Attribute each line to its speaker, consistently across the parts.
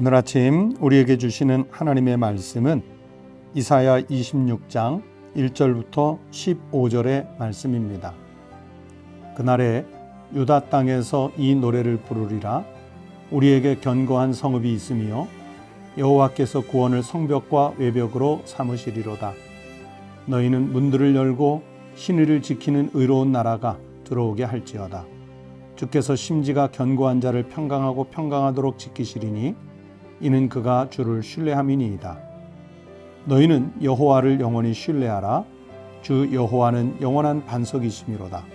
Speaker 1: 오늘 아침 우리에게 주시는 하나님의 말씀은 이사야 26장 1절부터 15절의 말씀입니다. 그날에 유다 땅에서 이 노래를 부르리라. 우리에게 견고한 성읍이 있으며 여호와께서 구원을 성벽과 외벽으로 삼으시리로다. 너희는 문들을 열고 신의를 지키는 의로운 나라가 들어오게 할지어다. 주께서 심지가 견고한 자를 평강하고 평강하도록 지키시리니 이는 그가 주를 신뢰함이니이다. 너희는 여호와를 영원히 신뢰하라. 주 여호와는 영원한 반석이시미로다.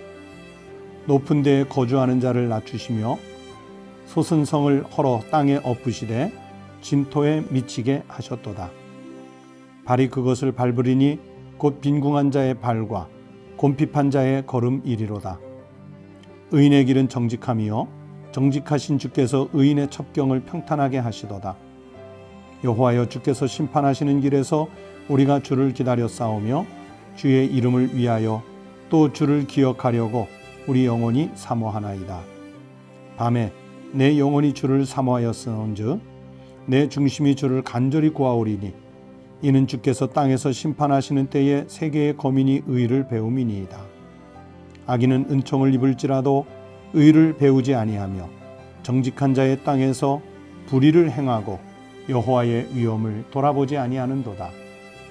Speaker 1: 높은 데에 거주하는 자를 낮추시며 솟은 성을 헐어 땅에 엎으시되 진토에 미치게 하셨도다. 발이 그것을 밟으리니 곧 빈궁한 자의 발과 곰핍한 자의 걸음이리로다. 의인의 길은 정직함이요 정직하신 주께서 의인의 첩경을 평탄하게 하시도다. 여호와여, 주께서 심판하시는 길에서 우리가 주를 기다려 싸우며 주의 이름을 위하여 또 주를 기억하려고 우리 영혼이 사모하나이다. 밤에 내 영혼이 주를 사모하였으온즉 내 중심이 주를 간절히 구하오리니 이는 주께서 땅에서 심판하시는 때에 세계의 거민이 의를 배움이니이다. 악인은 은총을 입을지라도 의를 배우지 아니하며 정직한 자의 땅에서 불의를 행하고 여호와의 위엄을 돌아보지 아니하는도다.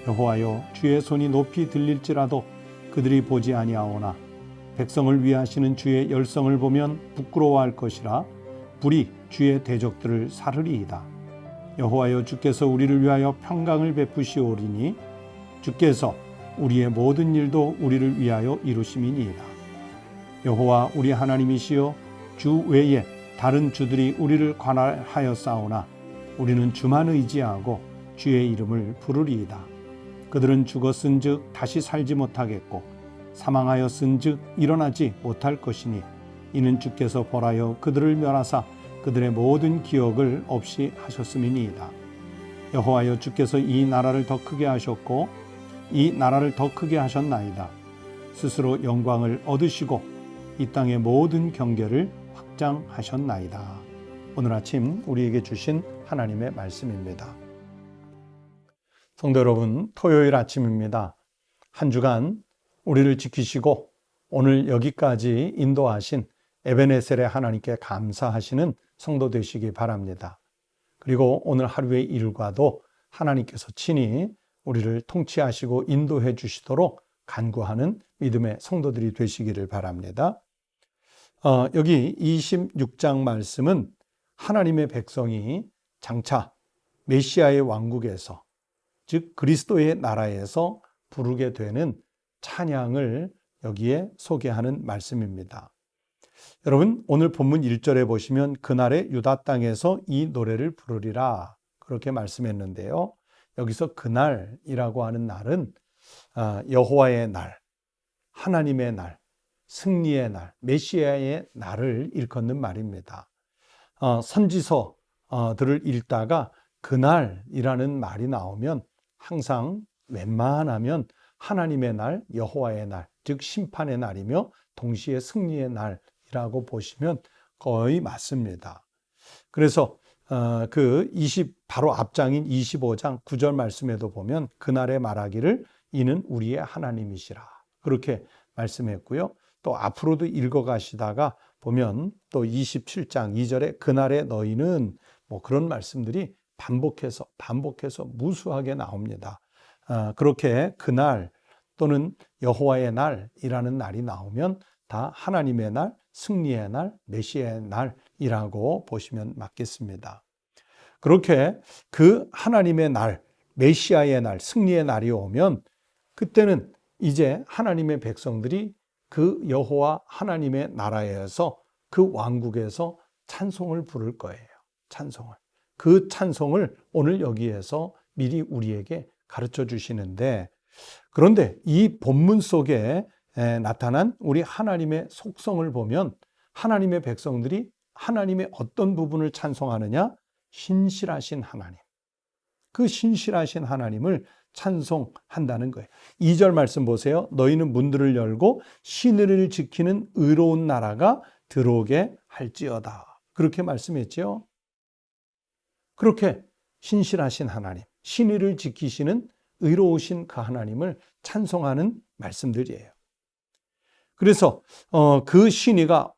Speaker 1: 여호와여, 주의 손이 높이 들릴지라도 그들이 보지 아니하오나 백성을 위하시는 주의 열성을 보면 부끄러워할 것이라. 불이 주의 대적들을 사르리이다. 여호와여, 주께서 우리를 위하여 평강을 베푸시오리니 주께서 우리의 모든 일도 우리를 위하여 이루심이니이다. 여호와 우리 하나님이시여, 주 외에 다른 주들이 우리를 관할하여 싸우나 우리는 주만 의지하고 주의 이름을 부르리이다. 그들은 죽었은즉 다시 살지 못하겠고 사망하였은즉 일어나지 못할 것이니 이는 주께서 벌하여 그들을 멸하사 그들의 모든 기억을 없이 하셨음이니이다. 여호와여, 주께서 이 나라를 더 크게 하셨고 이 나라를 더 크게 하셨나이다. 스스로 영광을 얻으시고 이 땅의 모든 경계를 확장하셨나이다. 오늘 아침 우리에게 주신 하나님의 말씀입니다. 성도 여러분, 토요일 아침입니다. 한 주간 우리를 지키시고 오늘 여기까지 인도하신 에베네셀의 하나님께 감사하시는 성도 되시기 바랍니다. 그리고 오늘 하루의 일과도 하나님께서 친히 우리를 통치하시고 인도해 주시도록 간구하는 믿음의 성도들이 되시기를 바랍니다. 여기 26장 말씀은 하나님의 백성이 장차 메시아의 왕국에서, 즉 그리스도의 나라에서 부르게 되는 찬양을 여기에 소개하는 말씀입니다. 여러분, 오늘 본문 1절에 보시면 그날에 유다 땅에서 이 노래를 부르리라 그렇게 말씀했는데요. 여기서 그날이라고 하는 날은 여호와의 날, 하나님의 날, 승리의 날, 메시아의 날을 일컫는 말입니다. 선지서들을 읽다가 그날이라는 말이 나오면 항상 웬만하면 하나님의 날, 여호와의 날, 즉 심판의 날이며 동시에 승리의 날이라고 보시면 거의 맞습니다. 그래서 바로 앞장인 25장 9절 말씀에도 보면 그날에 말하기를 이는 우리의 하나님이시라 그렇게 말씀했고요. 또 앞으로도 읽어가시다가 보면 또 27장 2절에 그날에 너희는 그런 말씀들이 반복해서 무수하게 나옵니다. 그렇게 그날 또는 여호와의 날이라는 날이 나오면 다 하나님의 날, 승리의 날, 메시아의 날이라고 보시면 맞겠습니다. 그렇게 그 하나님의 날, 메시아의 날, 승리의 날이 오면 그때는 이제 하나님의 백성들이 그 여호와 하나님의 나라에서 그 왕국에서 찬송을 부를 거예요. 찬송을. 그 찬송을 오늘 여기에서 미리 우리에게 가르쳐 주시는데, 그런데 이 본문 속에 나타난 우리 하나님의 속성을 보면 하나님의 백성들이 하나님의 어떤 부분을 찬송하느냐? 신실하신 하나님. 그 신실하신 하나님을 찬송한다는 거예요. 2절 말씀 보세요. 너희는 문들을 열고 신의를 지키는 의로운 나라가 들어오게 할지어다. 그렇게 말씀했죠. 그렇게 신실하신 하나님, 신의를 지키시는 의로우신 그 하나님을 찬송하는 말씀들이에요. 그래서 그 신의가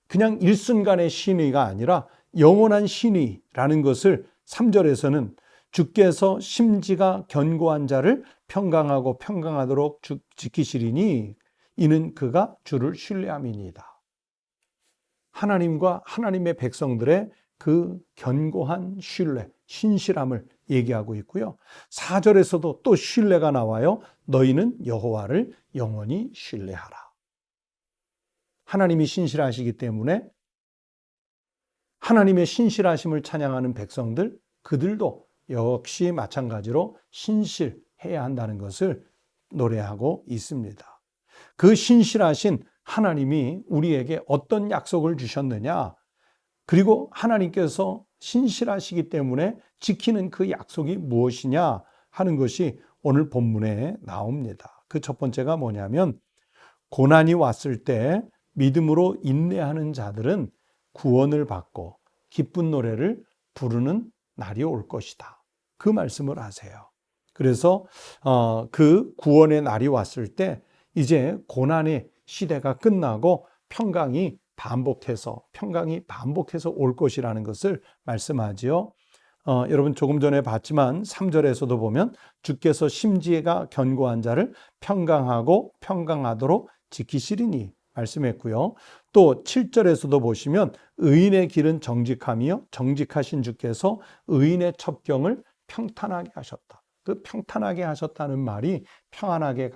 Speaker 1: 그냥 일순간의 신의가 아니라 영원한 신의라는 것을 3절에서는 주께서 심지가 견고한 자를 평강하고 평강하도록 지키시리니 이는 그가 주를 신뢰함이니이다. 하나님과 하나님의 백성들의 그 견고한 신뢰, 신실함을 얘기하고 있고요. 4절에서도 또 신뢰가 나와요. 너희는 여호와를 영원히 신뢰하라. 하나님이 신실하시기 때문에 하나님의 신실하심을 찬양하는 백성들, 그들도 역시 마찬가지로 신실해야 한다는 것을 노래하고 있습니다. 그 신실하신 하나님이 우리에게 어떤 약속을 주셨느냐? 그리고 하나님께서 신실하시기 때문에 지키는 그 약속이 무엇이냐 하는 것이 오늘 본문에 나옵니다. 그 첫 번째가 뭐냐면 고난이 왔을 때 믿음으로 인내하는 자들은 구원을 받고 기쁜 노래를 부르는 날이 올 것이다. 그 말씀을 하세요. 그래서 그 구원의 날이 왔을 때 이제 고난의 시대가 끝나고 평강이 반복해서 올 것이라는 것을 말씀하지요. 여러분 조금 전에 봤지만 3절에서도 보면 주께서 심지가 견고한 자를 평강하고 평강하도록 지키시리니 말씀했고요. 또 7절에서도 보시면 의인의 길은 정직함이요 정직하신 주께서 의인의 첩경을 평탄하게 하셨다. 그 평탄하게 하셨다는 말이 평안하게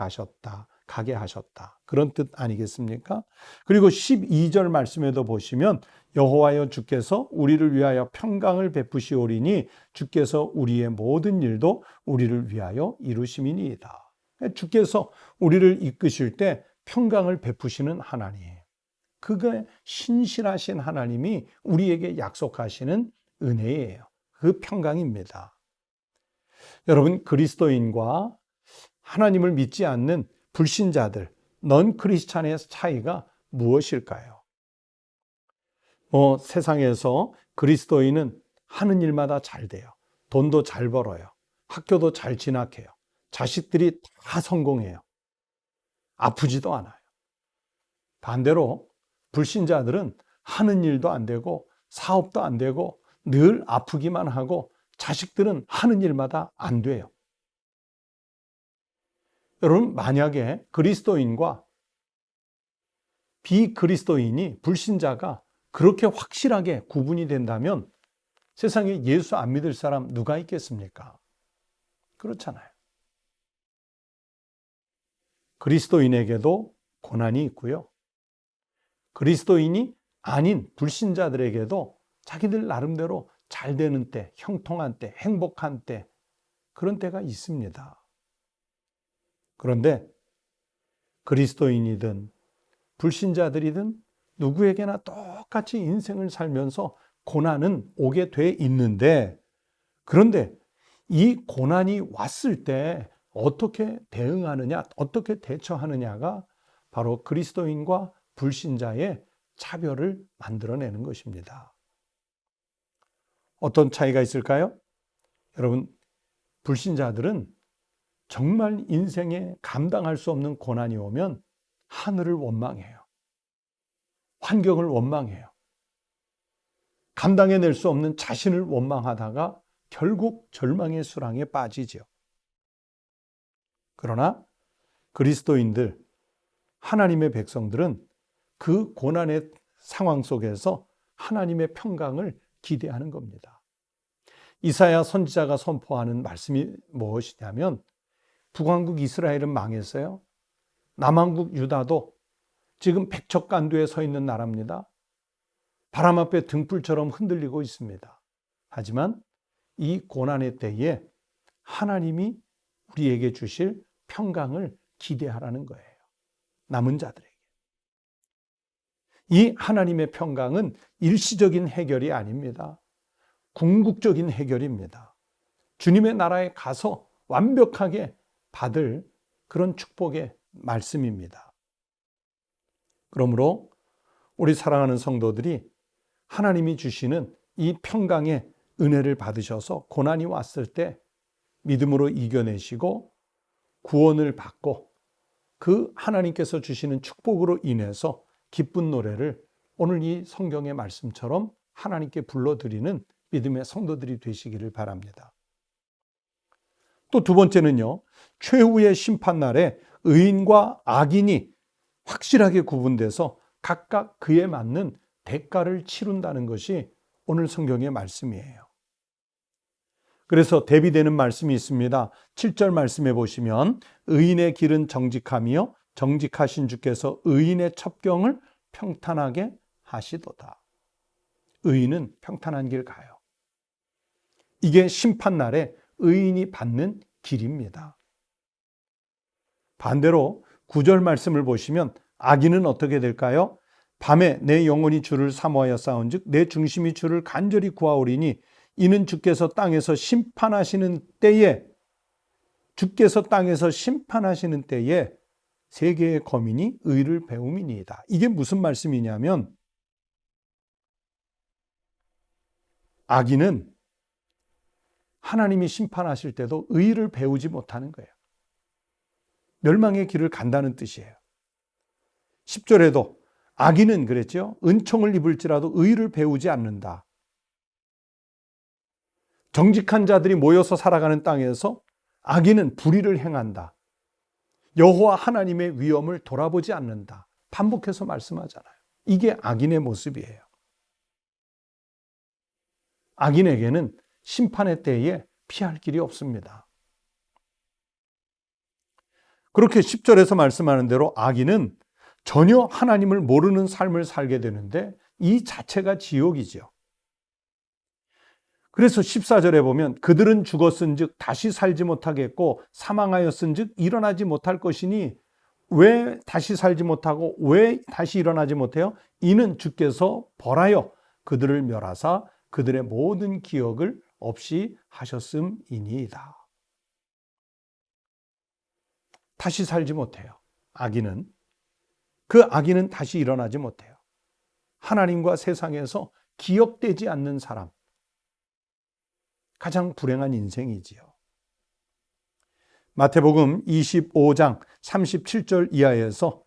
Speaker 1: 가게 하셨다. 그런 뜻 아니겠습니까? 그리고 12절 말씀에도 보시면 여호와여 주께서 우리를 위하여 평강을 베푸시오리니 주께서 우리의 모든 일도 우리를 위하여 이루심이니이다. 주께서 우리를 이끄실 때 평강을 베푸시는 하나님, 그게 신실하신 하나님이 우리에게 약속하시는 은혜예요. 그 평강입니다. 여러분, 그리스도인과 하나님을 믿지 않는 불신자들, 넌 크리스찬의 차이가 무엇일까요? 세상에서 그리스도인은 하는 일마다 잘 돼요. 돈도 잘 벌어요. 학교도 잘 진학해요. 자식들이 다 성공해요. 아프지도 않아요. 반대로 불신자들은 하는 일도 안 되고 사업도 안 되고 늘 아프기만 하고 자식들은 하는 일마다 안 돼요. 여러분, 만약에 그리스도인과 비그리스도인이, 불신자가 그렇게 확실하게 구분이 된다면 세상에 예수 안 믿을 사람 누가 있겠습니까? 그렇잖아요. 그리스도인에게도 고난이 있고요. 그리스도인이 아닌 불신자들에게도 자기들 나름대로 잘 되는 때, 형통한 때, 행복한 때, 그런 때가 있습니다. 그런데 그리스도인이든 불신자들이든 누구에게나 똑같이 인생을 살면서 고난은 오게 돼 있는데, 그런데 이 고난이 왔을 때 어떻게 대응하느냐, 어떻게 대처하느냐가 바로 그리스도인과 불신자의 차별을 만들어내는 것입니다. 어떤 차이가 있을까요? 여러분, 불신자들은 정말 인생에 감당할 수 없는 고난이 오면 하늘을 원망해요. 환경을 원망해요. 감당해낼 수 없는 자신을 원망하다가 결국 절망의 수렁에 빠지죠. 그러나 그리스도인들, 하나님의 백성들은 그 고난의 상황 속에서 하나님의 평강을 기대하는 겁니다. 이사야 선지자가 선포하는 말씀이 무엇이냐면, 북왕국 이스라엘은 망했어요. 남왕국 유다도 지금 백척간두에 서 있는 나라입니다. 바람 앞에 등불처럼 흔들리고 있습니다. 하지만 이 고난의 때에 하나님이 우리에게 주실 평강을 기대하라는 거예요. 남은 자들에게. 이 하나님의 평강은 일시적인 해결이 아닙니다. 궁극적인 해결입니다. 주님의 나라에 가서 완벽하게 받을 그런 축복의 말씀입니다. 그러므로 우리 사랑하는 성도들이 하나님이 주시는 이 평강의 은혜를 받으셔서 고난이 왔을 때 믿음으로 이겨내시고 구원을 받고 그 하나님께서 주시는 축복으로 인해서 기쁜 노래를 오늘 이 성경의 말씀처럼 하나님께 불러드리는 믿음의 성도들이 되시기를 바랍니다. 또 두 번째는요, 최후의 심판날에 의인과 악인이 확실하게 구분돼서 각각 그에 맞는 대가를 치룬다는 것이 오늘 성경의 말씀이에요. 그래서 대비되는 말씀이 있습니다. 7절 말씀해 보시면 의인의 길은 정직하며 정직하신 주께서 의인의 첩경을 평탄하게 하시도다. 의인은 평탄한 길 가요. 이게 심판날에 의인이 받는 길입니다. 반대로 9절 말씀을 보시면 악인은 어떻게 될까요? 밤에 내 영혼이 주를 사모하여 싸운즉 내 중심이 주를 간절히 구하오리니 이는 주께서 땅에서 심판하시는 때에 세계의 거민이 의를 배움이니이다. 이게 무슨 말씀이냐면 악인은 하나님이 심판하실 때도 의를 배우지 못하는 거예요. 멸망의 길을 간다는 뜻이에요. 10절에도 악인은 그랬죠. 은총을 입을지라도 의를 배우지 않는다. 정직한 자들이 모여서 살아가는 땅에서 악인은 불의를 행한다. 여호와 하나님의 위엄을 돌아보지 않는다. 반복해서 말씀하잖아요. 이게 악인의 모습이에요. 악인에게는 심판의 때에 피할 길이 없습니다. 그렇게 10절에서 말씀하는 대로 악인은 전혀 하나님을 모르는 삶을 살게 되는데 이 자체가 지옥이죠. 그래서 14절에 보면 그들은 죽었은즉 다시 살지 못하겠고 사망하였은즉 일어나지 못할 것이니 왜 다시 살지 못하고 왜 다시 일어나지 못해요? 이는 주께서 벌하여 그들을 멸하사 그들의 모든 기억을 없이 하셨음이니이다. 다시 살지 못해요. 그 악인은 다시 일어나지 못해요. 하나님과 세상에서 기억되지 않는 사람, 가장 불행한 인생이지요. 마태복음 25장 37절 이하에서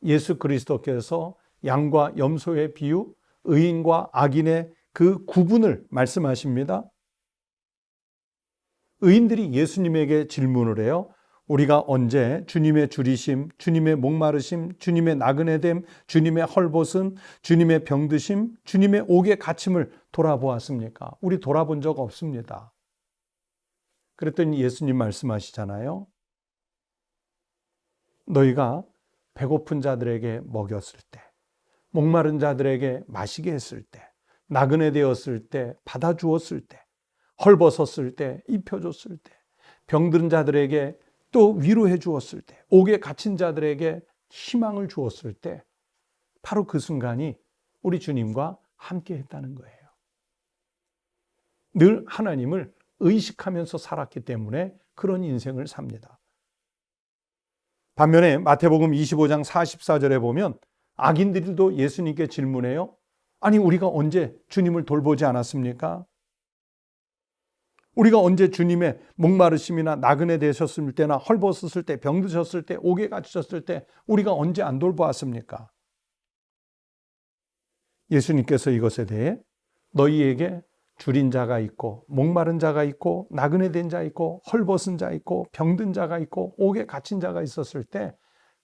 Speaker 1: 예수 그리스도께서 양과 염소의 비유, 의인과 악인의 그 구분을 말씀하십니다. 의인들이 예수님에게 질문을 해요. 우리가 언제 주님의 줄이심, 주님의 목마르심, 주님의 나그네됨, 주님의 헐벗음, 주님의 병드심, 주님의 옥에 갇힘을 돌아보았습니까? 우리 돌아본 적 없습니다. 그랬더니 예수님 말씀하시잖아요. 너희가 배고픈 자들에게 먹였을 때, 목마른 자들에게 마시게 했을 때, 나그네 되었을 때 받아주었을 때, 헐벗었을 때 입혀줬을 때, 병든 자들에게 또 위로해 주었을 때, 옥에 갇힌 자들에게 희망을 주었을 때 바로 그 순간이 우리 주님과 함께 했다는 거예요. 늘 하나님을 의식하면서 살았기 때문에 그런 인생을 삽니다. 반면에 마태복음 25장 44절에 보면 악인들도 예수님께 질문해요. 아니 우리가 언제 주님을 돌보지 않았습니까? 우리가 언제 주님의 목마르심이나 나그네 되셨을 때나 헐벗었을 때, 병드셨을 때, 옥에 갇히셨을 때 우리가 언제 안 돌보았습니까? 예수님께서 이것에 대해 너희에게 줄인 자가 있고 목마른 자가 있고 나그네 된 자 있고 헐벗은 자 있고 병든 자가 있고 옥에 갇힌 자가 있었을 때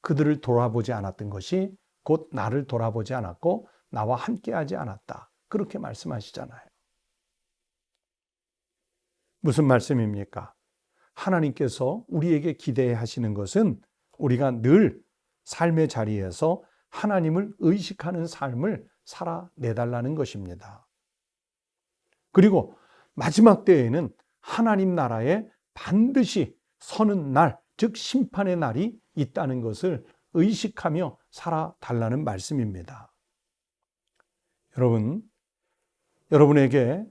Speaker 1: 그들을 돌아보지 않았던 것이 곧 나를 돌아보지 않았고 나와 함께하지 않았다. 그렇게 말씀하시잖아요. 무슨 말씀입니까? 하나님께서 우리에게 기대하시는 것은 우리가 늘 삶의 자리에서 하나님을 의식하는 삶을 살아내달라는 것입니다. 그리고 마지막 때에는 하나님 나라에 반드시 서는 날, 즉 심판의 날이 있다는 것을 의식하며 살아달라는 말씀입니다. 여러분에게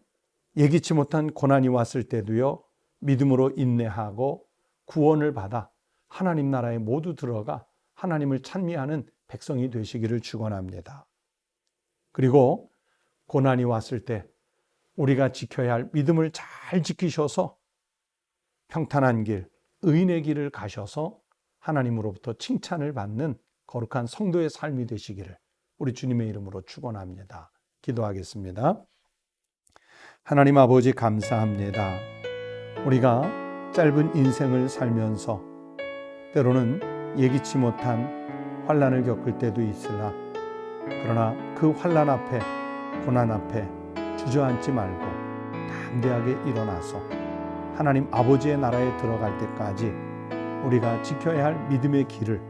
Speaker 1: 예기치 못한 고난이 왔을 때도요, 믿음으로 인내하고 구원을 받아 하나님 나라에 모두 들어가 하나님을 찬미하는 백성이 되시기를 축원합니다. 그리고 고난이 왔을 때 우리가 지켜야 할 믿음을 잘 지키셔서 평탄한 길, 의인의 길을 가셔서 하나님으로부터 칭찬을 받는 거룩한 성도의 삶이 되시기를 우리 주님의 이름으로 축원합니다. 기도하겠습니다. 하나님 아버지 감사합니다. 우리가 짧은 인생을 살면서 때로는 예기치 못한 환난을 겪을 때도 있으나 그러나 그 환난 앞에 고난 앞에 주저앉지 말고 담대하게 일어나서 하나님 아버지의 나라에 들어갈 때까지 우리가 지켜야 할 믿음의 길을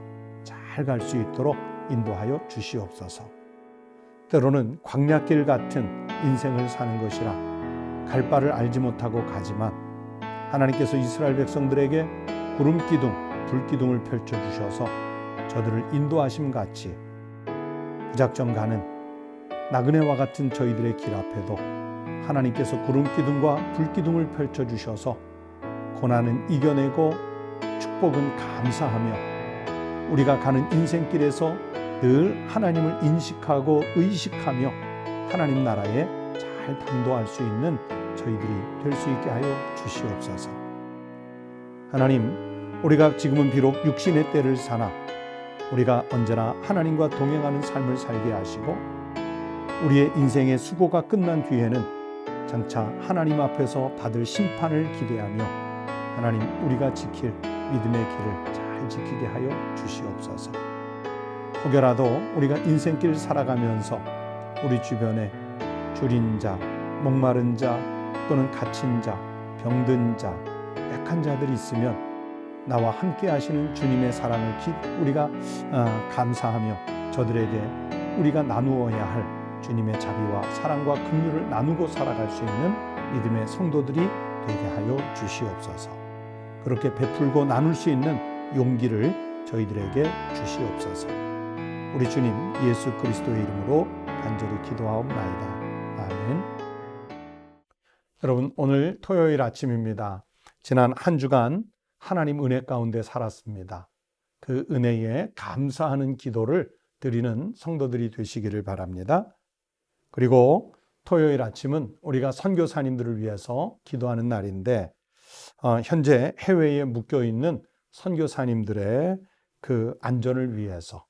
Speaker 1: 잘 갈 수 있도록 인도하여 주시옵소서. 때로는 광야길 같은 인생을 사는 것이라 갈 바를 알지 못하고 가지만 하나님께서 이스라엘 백성들에게 구름 기둥, 불 기둥을 펼쳐주셔서 저들을 인도하심 같이 무작정 가는 나그네와 같은 저희들의 길 앞에도 하나님께서 구름 기둥과 불 기둥을 펼쳐주셔서 고난은 이겨내고 축복은 감사하며 우리가 가는 인생길에서 늘 하나님을 인식하고 의식하며 하나님 나라에 잘 당도할 수 있는 저희들이 될 수 있게 하여 주시옵소서. 하나님, 우리가 지금은 비록 육신의 때를 사나 우리가 언제나 하나님과 동행하는 삶을 살게 하시고 우리의 인생의 수고가 끝난 뒤에는 장차 하나님 앞에서 받을 심판을 기대하며 하나님 우리가 지킬 믿음의 길을 잘 지키게 하여 주시옵소서. 혹여라도 우리가 인생길 살아가면서 우리 주변에 줄인 자, 목마른 자 또는 갇힌 자, 병든 자, 약한 자들이 있으면 나와 함께 하시는 주님의 사랑을 우리가 감사하며 저들에게 우리가 나누어야 할 주님의 자비와 사랑과 긍휼을 나누고 살아갈 수 있는 믿음의 성도들이 되게 하여 주시옵소서. 그렇게 베풀고 나눌 수 있는 용기를 저희들에게 주시옵소서. 우리 주님 예수 그리스도의 이름으로 간절히 기도하옵나이다. 아멘. 여러분, 오늘 토요일 아침입니다. 지난 한 주간 하나님 은혜 가운데 살았습니다. 그 은혜에 감사하는 기도를 드리는 성도들이 되시기를 바랍니다. 그리고 토요일 아침은 우리가 선교사님들을 위해서 기도하는 날인데 현재 해외에 묶여 있는 선교사님들의 그 안전을 위해서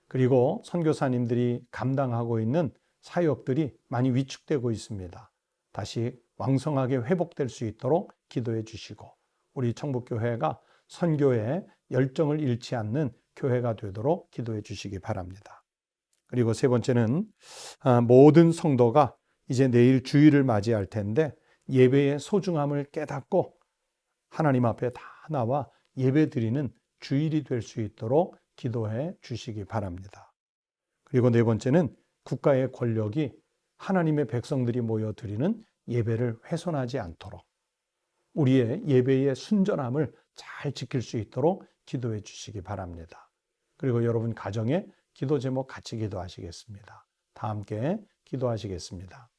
Speaker 1: 그리고 선교사님들이 감당하고 있는 사역들이 많이 위축되고 있습니다. 다시 왕성하게 회복될 수 있도록 기도해 주시고 우리 청북교회가 선교에 열정을 잃지 않는 교회가 되도록 기도해 주시기 바랍니다. 그리고 세 번째는 모든 성도가 이제 내일 주일을 맞이할 텐데 예배의 소중함을 깨닫고 하나님 앞에 다 나와 예배 드리는 주일이 될 수 있도록 기도해 주시기 바랍니다. 그리고 네 번째는 국가의 권력이 하나님의 백성들이 모여 드리는 예배를 훼손하지 않도록 우리의 예배의 순전함을 잘 지킬 수 있도록 기도해 주시기 바랍니다. 그리고 여러분 가정에 기도 제목 같이 기도하시겠습니다. 다 함께 기도하시겠습니다.